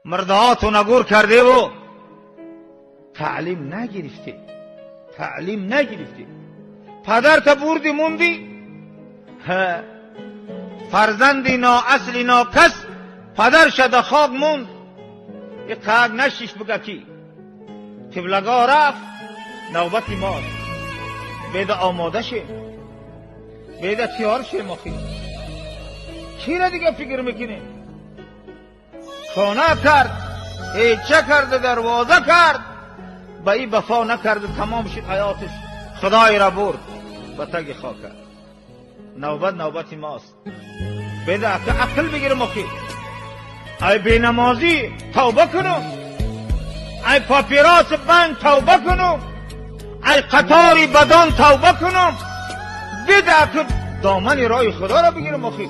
مردهاتو نگور کرده و تعلیم نگرفتی پدر تا بردی موندی فرزندی نا اصلی نا کس پدر شده خواب موند یک قد نشیش بگه کی قبلگاه رفت نوبتی ماست بیده آماده شه بیده تیار شه مخی چی را دیگه فکر میکنه خانه کرد هیچه کرده دروازه کرد با ای بفا نکرده تمام شد حیاتش خدای را برد و تگ خاکر نوبتی ماست بیده که عقل بگیر مخی ای بینمازی توبه کنو ای پاپیراس بند توبه کنو ای قطاری بدان توبه کنو بیده که دامن رای خدا را بگیر مخی